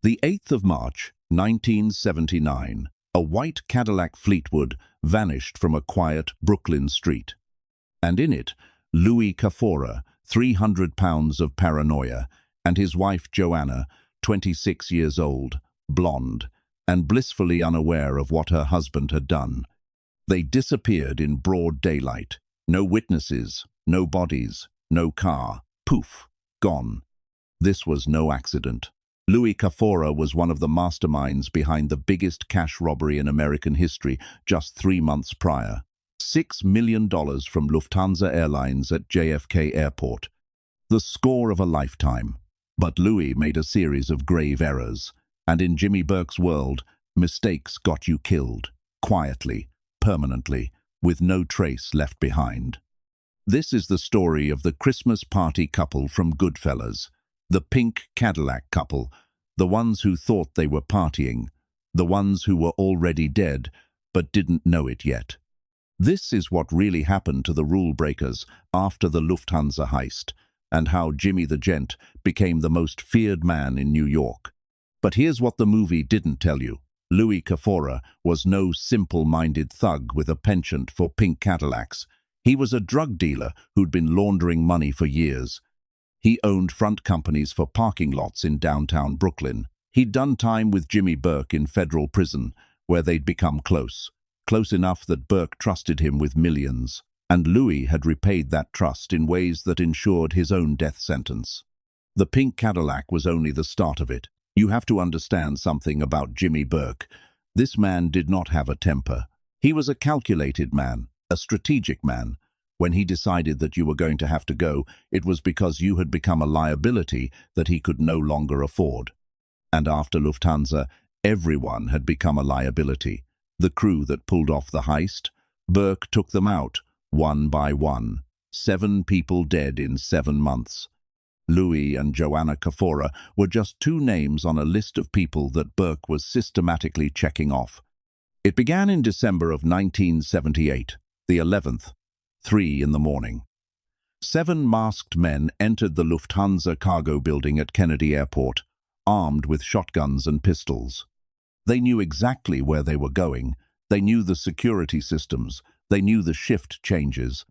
The 8th of March, 1979, a white Cadillac Fleetwood vanished from a quiet Brooklyn street. And in it, Louis Cafora, 300 pounds of paranoia, and his wife Joanna, 26 years old, blonde, and blissfully unaware of what her husband had done. They disappeared in broad daylight. No witnesses, no bodies, no car. Poof, gone. This was no accident. Louis Cafora was one of the masterminds behind the biggest cash robbery in American history just 3 months prior. $6 million from Lufthansa Airlines at JFK Airport. The score of a lifetime. But Louis made a series of grave errors. And in Jimmy Burke's world, mistakes got you killed. Quietly, permanently, with no trace left behind. This is the story of the Christmas party couple from Goodfellas. The pink Cadillac couple, the ones who thought they were partying, the ones who were already dead but didn't know it yet. This is what really happened to the rule breakers after the Lufthansa heist, and how Jimmy the Gent became the most feared man in New York. But here's what the movie didn't tell you. Louis Cafora was no simple-minded thug with a penchant for pink Cadillacs. He was a drug dealer who'd been laundering money for years. He owned front companies for parking lots in downtown Brooklyn. He'd done time with Jimmy Burke in federal prison, where they'd become close. Close enough that Burke trusted him with millions. And Louis had repaid that trust in ways that ensured his own death sentence. The pink Cadillac was only the start of it. You have to understand something about Jimmy Burke. This man did not have a temper. He was a calculated man, a strategic man. When he decided that you were going to have to go, it was because you had become a liability that he could no longer afford. And after Lufthansa, everyone had become a liability. The crew that pulled off the heist, Burke took them out, one by one. 7 people dead in 7 months. Louis and Joanna Cafora were just 2 names on a list of people that Burke was systematically checking off. It began in December of 1978, the 11th, 3 in the morning. 7 masked men entered the Lufthansa cargo building at Kennedy Airport, armed with shotguns and pistols. They knew exactly where they were going. They knew the security systems. They knew the shift changes.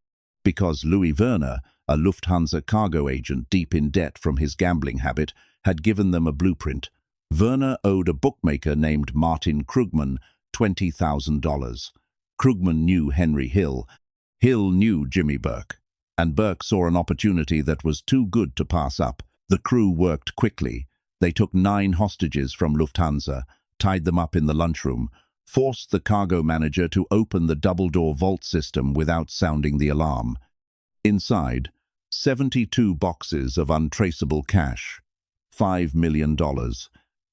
Because Louis Werner, a Lufthansa cargo agent deep in debt from his gambling habit, had given them a blueprint. Werner owed a bookmaker named Martin Krugman $20,000. Krugman knew Henry Hill. Hill knew Jimmy Burke. And Burke saw an opportunity that was too good to pass up. The crew worked quickly. They took 9 hostages from Lufthansa, tied them up in the lunchroom, forced the cargo manager to open the double-door vault system without sounding the alarm. Inside, 72 boxes of untraceable cash, $5 million,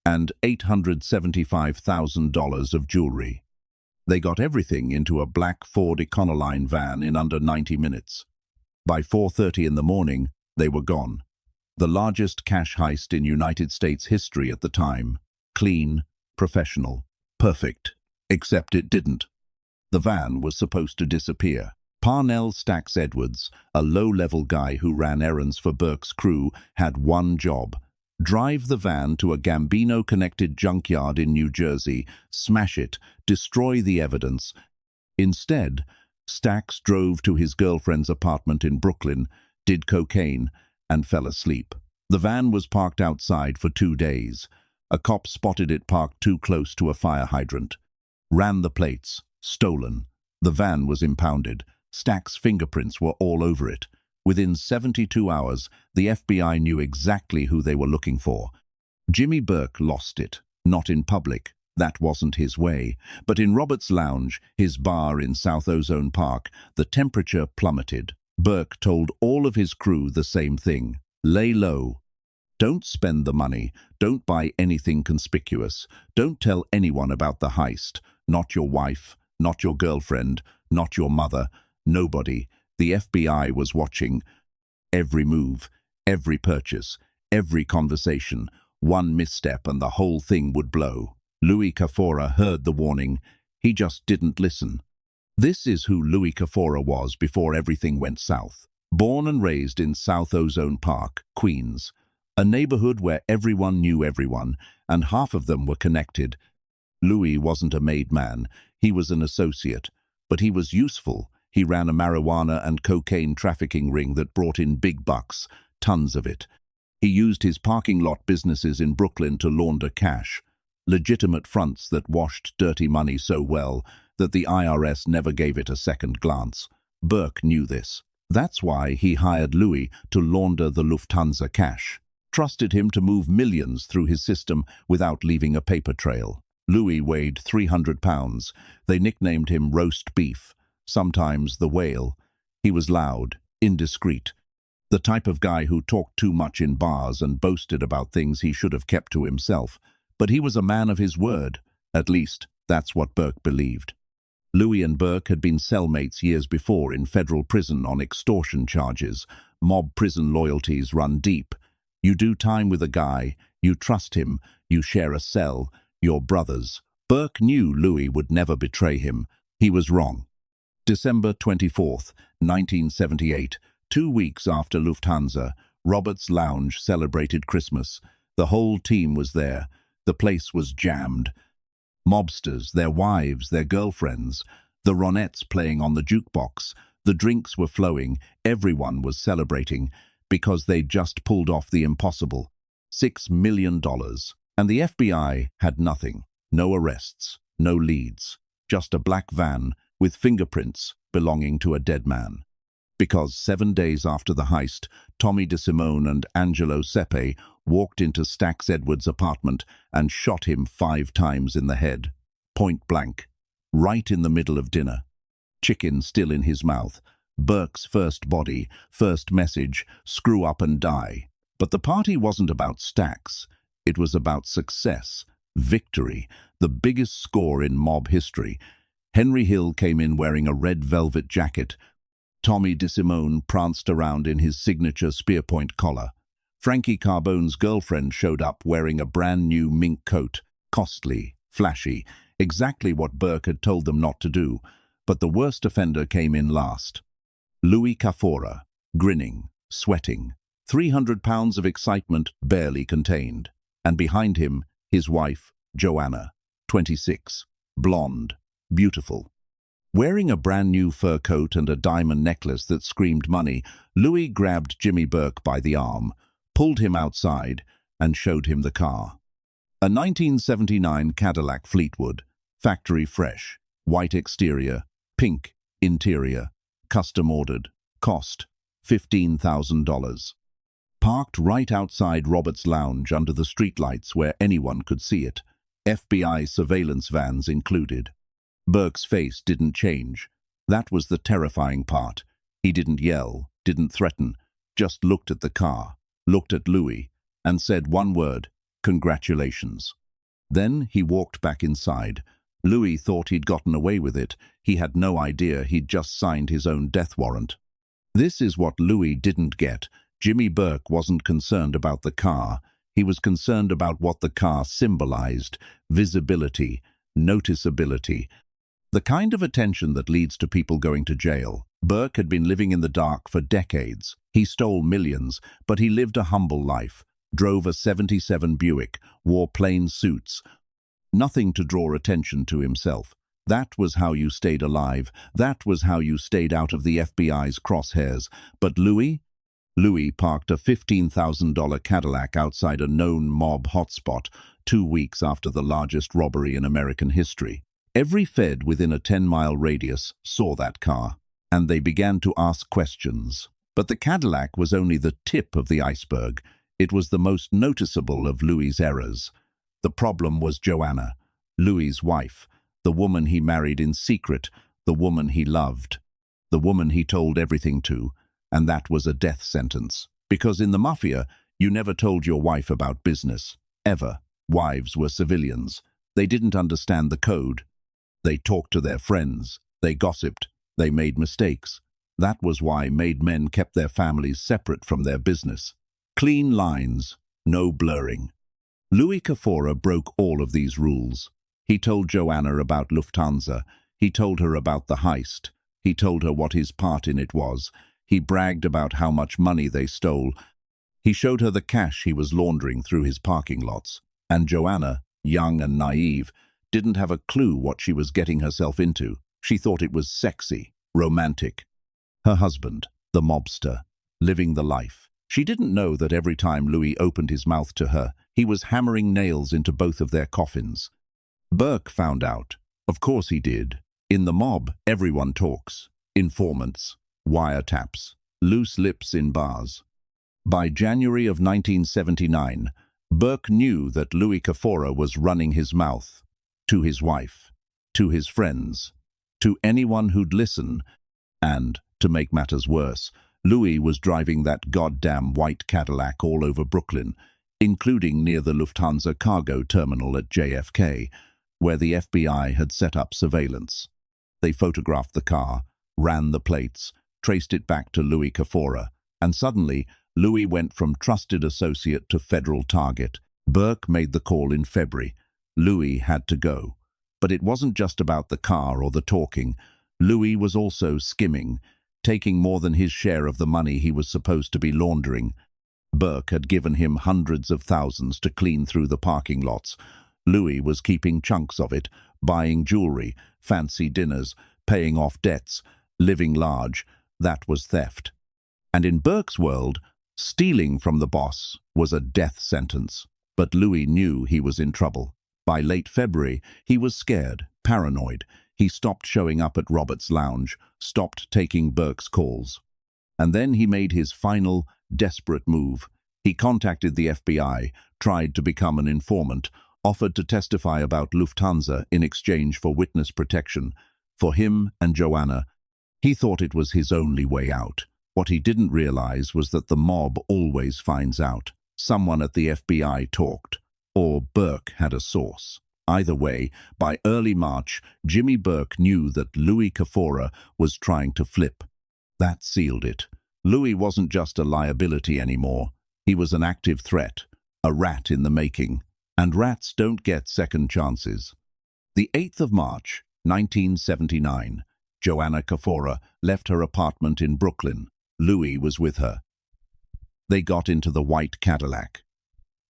and $875,000 of jewelry. They got everything into a black Ford Econoline van in under 90 minutes. By 4:30 in the morning, they were gone. The largest cash heist in United States history at the time. Clean, professional, perfect. Except it didn't. The van was supposed to disappear. Parnell Stacks Edwards, a low-level guy who ran errands for Burke's crew, had one job: drive the van to a Gambino-connected junkyard in New Jersey, smash it, destroy the evidence. Instead, Stacks drove to his girlfriend's apartment in Brooklyn, did cocaine, and fell asleep. The van was parked outside for 2 days. A cop spotted it parked too close to a fire hydrant. Ran the plates. Stolen. The van was impounded. Stacks' fingerprints were all over it. Within 72 hours, the FBI knew exactly who they were looking for. Jimmy Burke lost it. Not in public. That wasn't his way. But in Robert's Lounge, his bar in South Ozone Park, the temperature plummeted. Burke told all of his crew the same thing. Lay low. Don't spend the money. Don't buy anything conspicuous. Don't tell anyone about the heist. Not your wife, not your girlfriend, not your mother, nobody. The FBI was watching. Every move, every purchase, every conversation. One misstep and the whole thing would blow. Louis Cafora heard the warning. He just didn't listen. This is who Louis Cafora was before everything went south. Born and raised in South Ozone Park, Queens. A neighborhood where everyone knew everyone, and half of them were connected. Louis wasn't a made man, he was an associate. But he was useful. He ran a marijuana and cocaine trafficking ring that brought in big bucks, tons of it. He used his parking lot businesses in Brooklyn to launder cash, legitimate fronts that washed dirty money so well that the IRS never gave it a second glance. Burke knew this. That's why he hired Louis to launder the Lufthansa cash, trusted him to move millions through his system without leaving a paper trail. Louis weighed 300 pounds. They nicknamed him roast beef, sometimes the whale. He was loud, indiscreet, the type of guy who talked too much in bars and boasted about things he should have kept to himself. But he was a man of his word. At least, that's what Burke believed. Louis and Burke had been cellmates years before in federal prison on extortion charges. Mob prison loyalties run deep. You do time with a guy, you trust him, you share a cell, you're brothers. Burke knew Louis would never betray him. He was wrong. December 24th, 1978, 2 weeks after Lufthansa, Robert's Lounge celebrated Christmas. The whole team was there. The place was jammed. Mobsters, their wives, their girlfriends, the Ronettes playing on the jukebox. The drinks were flowing. Everyone was celebrating because they'd just pulled off the impossible. $6 million. And the FBI had nothing. No arrests, no leads. Just a black van with fingerprints belonging to a dead man. Because 7 days after the heist, Tommy DeSimone and Angelo Sepe walked into Stax Edwards' apartment and shot him 5 times in the head. Point blank. Right in the middle of dinner. Chicken still in his mouth. Burke's first body, first message, screw up and die. But the party wasn't about Stax. It was about success, victory, the biggest score in mob history. Henry Hill came in wearing a red velvet jacket. Tommy DeSimone pranced around in his signature spearpoint collar. Frankie Carbone's girlfriend showed up wearing a brand new mink coat, costly, flashy, exactly what Burke had told them not to do. But the worst offender came in last. Louis Cafora, grinning, sweating, 300 pounds of excitement barely contained. And behind him, his wife, Joanna, 26, blonde, beautiful. Wearing a brand new fur coat and a diamond necklace that screamed money, Louis grabbed Jimmy Burke by the arm, pulled him outside, and showed him the car. A 1979 Cadillac Fleetwood, factory fresh, white exterior, pink interior, custom ordered, cost $15,000. Parked right outside Robert's Lounge under the streetlights where anyone could see it, FBI surveillance vans included. Burke's face didn't change. That was the terrifying part. He didn't yell, didn't threaten, just looked at the car, looked at Louis, and said one word, "Congratulations." Then he walked back inside. Louis thought he'd gotten away with it. He had no idea he'd just signed his own death warrant. This is what Louis didn't get. Jimmy Burke wasn't concerned about the car. He was concerned about what the car symbolized: visibility, noticeability, the kind of attention that leads to people going to jail. Burke had been living in the dark for decades. He stole millions, but he lived a humble life, drove a '77 Buick, wore plain suits. Nothing to draw attention to himself. That was how you stayed alive. That was how you stayed out of the FBI's crosshairs. But Louis parked a $15,000 Cadillac outside a known mob hotspot 2 weeks after the largest robbery in American history. Every Fed within a 10-mile radius saw that car, and they began to ask questions. But the Cadillac was only the tip of the iceberg. It was the most noticeable of Louis's errors. The problem was Joanna, Louis's wife, the woman he married in secret, the woman he loved, the woman he told everything to, and that was a death sentence. Because in the Mafia, you never told your wife about business, ever. Wives were civilians. They didn't understand the code. They talked to their friends. They gossiped. They made mistakes. That was why made men kept their families separate from their business. Clean lines, no blurring. Louis Cafora broke all of these rules. He told Joanna about Lufthansa. He told her about the heist. He told her what his part in it was. He bragged about how much money they stole. He showed her the cash he was laundering through his parking lots, and Joanna, young and naive, didn't have a clue what she was getting herself into. She thought it was sexy, romantic. Her husband, the mobster, living the life. She didn't know that every time Louis opened his mouth to her, he was hammering nails into both of their coffins. Burke found out. Of course he did. In the mob, everyone talks. Informants, wiretaps, loose lips in bars. By January of 1979, Burke knew that Louis Cafora was running his mouth to his wife, to his friends, to anyone who'd listen, and, to make matters worse, Louis was driving that goddamn white Cadillac all over Brooklyn, including near the Lufthansa cargo terminal at JFK, where the FBI had set up surveillance. They photographed the car, ran the plates, traced it back to Louis Cafora, and suddenly Louis went from trusted associate to federal target. Burke made the call in February. Louis had to go. But it wasn't just about the car or the talking. Louis was also skimming, taking more than his share of the money he was supposed to be laundering. Burke had given him hundreds of thousands to clean through the parking lots. Louis was keeping chunks of it, buying jewelry, fancy dinners, paying off debts, living large. That was theft. And in Burke's world, stealing from the boss was a death sentence. But Louis knew he was in trouble. By late February, he was scared, paranoid. He stopped showing up at Robert's lounge, stopped taking Burke's calls. And then he made his final, desperate move. He contacted the FBI, tried to become an informant, offered to testify about Lufthansa in exchange for witness protection. For him and Joanna, he thought it was his only way out. What he didn't realize was that the mob always finds out. Someone at the FBI talked, or Burke had a source. Either way, by early March, Jimmy Burke knew that Louis Cafora was trying to flip. That sealed it. Louis wasn't just a liability anymore. He was an active threat, a rat in the making. And rats don't get second chances. The 8th of March, 1979, Joanna Cafora left her apartment in Brooklyn. Louis was with her. They got into the white Cadillac.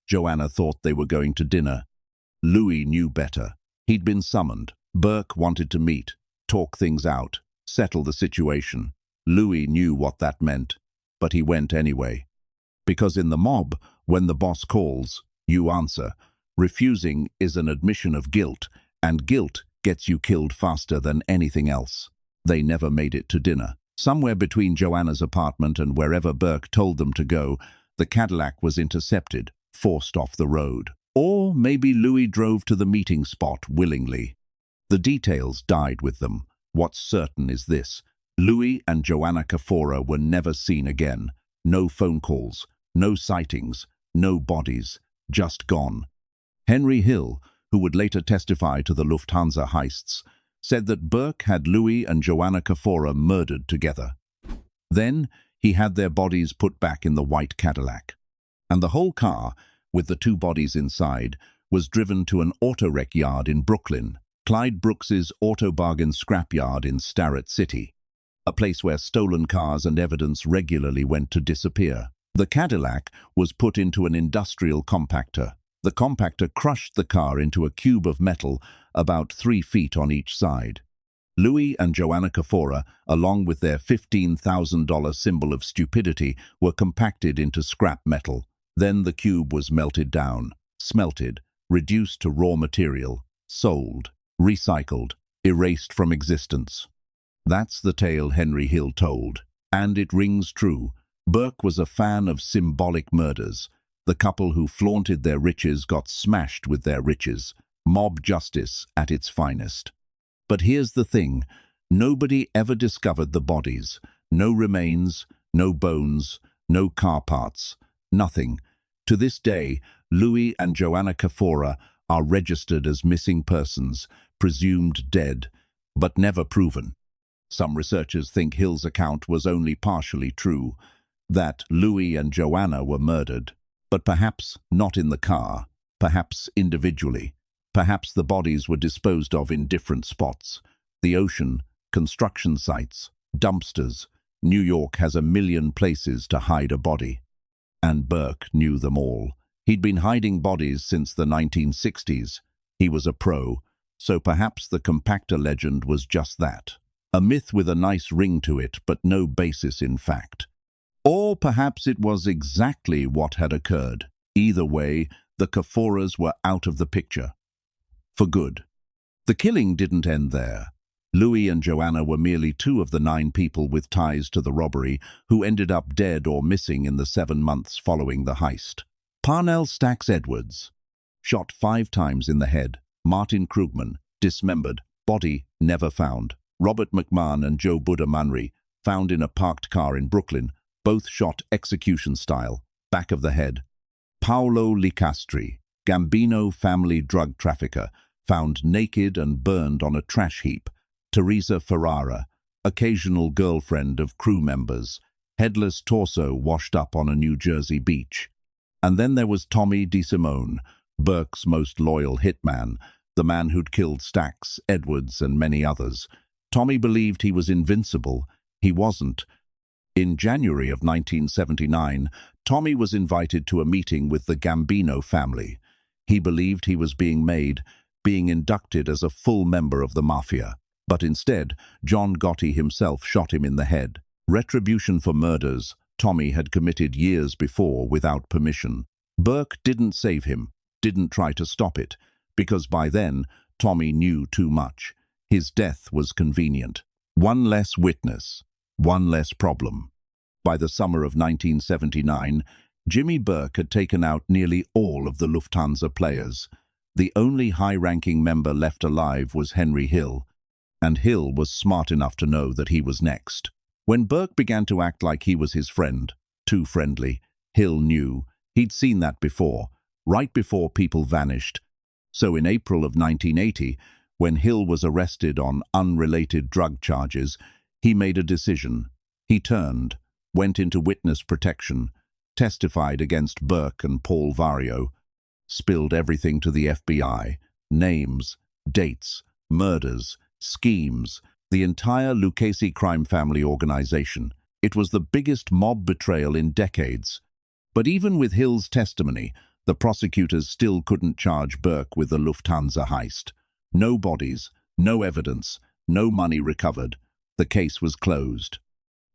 Joanna thought they were going to dinner. Louis knew better. He'd been summoned. Burke wanted to meet, talk things out, settle the situation. Louis knew what that meant, but he went anyway. Because in the mob, when the boss calls, you answer. Refusing is an admission of guilt, and guilt gets you killed faster than anything else. They never made it to dinner. Somewhere between Joanna's apartment and wherever Burke told them to go, the Cadillac was intercepted, forced off the road. Or maybe Louis drove to the meeting spot willingly. The details died with them. What's certain is this: Louis and Joanna Cafora were never seen again. No phone calls, no sightings, no bodies, just gone. Henry Hill, who would later testify to the Lufthansa heists, said that Burke had Louis and Joanna Cafora murdered together. Then he had their bodies put back in the white Cadillac. And the whole car, with the two bodies inside, was driven to an auto wreck yard in Brooklyn, Clyde Brooks's auto bargain scrapyard in Starrett City, a place where stolen cars and evidence regularly went to disappear. The Cadillac was put into an industrial compactor. The compactor crushed the car into a cube of metal about 3 feet on each side. Louis and Joanna Cafora, along with their $15,000 symbol of stupidity, were compacted into scrap metal. Then the cube was melted down, smelted, reduced to raw material, sold, recycled, erased from existence. That's the tale Henry Hill told. And it rings true. Burke was a fan of symbolic murders. The couple who flaunted their riches got smashed with their riches. Mob justice at its finest. But here's the thing. Nobody ever discovered the bodies. No remains, no bones, no car parts. Nothing. To this day, Louis and Joanna Cafora are registered as missing persons, presumed dead, but never proven. Some researchers think Hill's account was only partially true, that Louis and Joanna were murdered, but perhaps not in the car, perhaps individually. Perhaps the bodies were disposed of in different spots. The ocean, construction sites, dumpsters. New York has a million places to hide a body. And Burke knew them all. He'd been hiding bodies since the 1960s. He was a pro, so perhaps the compactor legend was just that. A myth with a nice ring to it, but no basis in fact. Or perhaps it was exactly what had occurred. Either way, the Caforas were out of the picture. For good. The killing didn't end there. Louis and Joanna were merely 2 of the 9 people with ties to the robbery who ended up dead or missing in the 7 months following the heist. Parnell Stacks Edwards, shot 5 times in the head. Martin Krugman, dismembered, body never found. Robert McMahon and Joe Buddha Manri, found in a parked car in Brooklyn, both shot execution style, back of the head. Paolo Licastri, Gambino family drug trafficker, found naked and burned on a trash heap. Teresa Ferrara, occasional girlfriend of crew members, headless torso washed up on a New Jersey beach. And then there was Tommy DeSimone, Burke's most loyal hitman, the man who'd killed Stacks, Edwards, and many others. Tommy believed he was invincible. He wasn't. In January of 1979, Tommy was invited to a meeting with the Gambino family. He believed he was being inducted as a full member of the Mafia. But instead, John Gotti himself shot him in the head. Retribution for murders Tommy had committed years before without permission. Burke didn't save him, didn't try to stop it, because by then, Tommy knew too much. His death was convenient. One less witness, one less problem. By the summer of 1979, Jimmy Burke had taken out nearly all of the Lufthansa players. The only high-ranking member left alive was Henry Hill, and Hill was smart enough to know that he was next. When Burke began to act like he was his friend, too friendly, Hill knew. He'd seen that before, right before people vanished. So in April of 1980, when Hill was arrested on unrelated drug charges, he made a decision. He turned, went into witness protection, testified against Burke and Paul Vario, spilled everything to the FBI, names, dates, murders, schemes, the entire Lucchese crime family organization. It was the biggest mob betrayal in decades. But even with Hill's testimony, the prosecutors still couldn't charge Burke with the Lufthansa heist. No bodies, no evidence, no money recovered. The case was closed.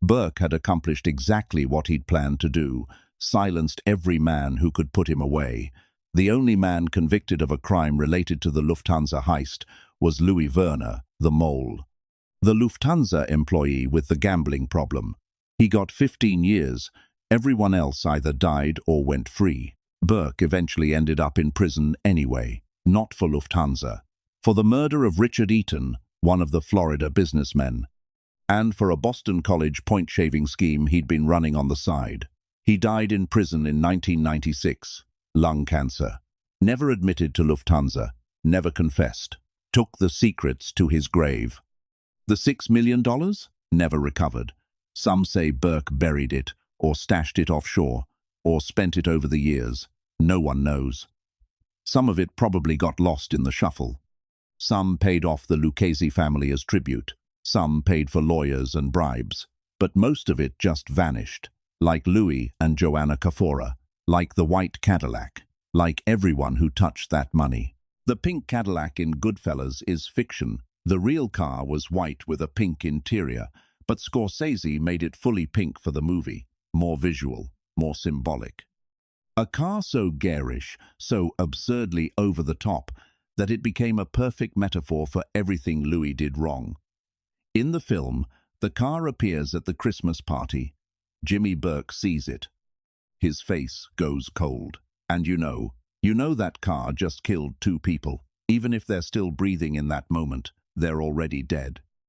Burke had accomplished exactly what he'd planned to do, silenced every man who could put him away. The only man convicted of a crime related to the Lufthansa heist was Louis Werner, the mole. The Lufthansa employee with the gambling problem. He got 15 years. Everyone else either died or went free. Burke eventually ended up in prison anyway, not for Lufthansa, for the murder of Richard Eaton, one of the Florida businessmen, and for a Boston College point-shaving scheme he'd been running on the side. He died in prison in 1996, lung cancer. Never admitted to Lufthansa, never confessed. Took the secrets to his grave. The $6 million? Never recovered. Some say Burke buried it, or stashed it offshore, or spent it over the years. No one knows. Some of it probably got lost in the shuffle. Some paid off the Lucchese family as tribute. Some paid for lawyers and bribes. But most of it just vanished, like Louis and Joanna Cafora, like the white Cadillac, like everyone who touched that money. The pink Cadillac in Goodfellas is fiction. The real car was white with a pink interior, but Scorsese made it fully pink for the movie. More visual, more symbolic. A car so garish, so absurdly over the top, that it became a perfect metaphor for everything Louis did wrong. In the film, the car appears at the Christmas party. Jimmy Burke sees it. His face goes cold. And you know that car just killed 2 people. Even if they're still breathing in that moment, they're already dead.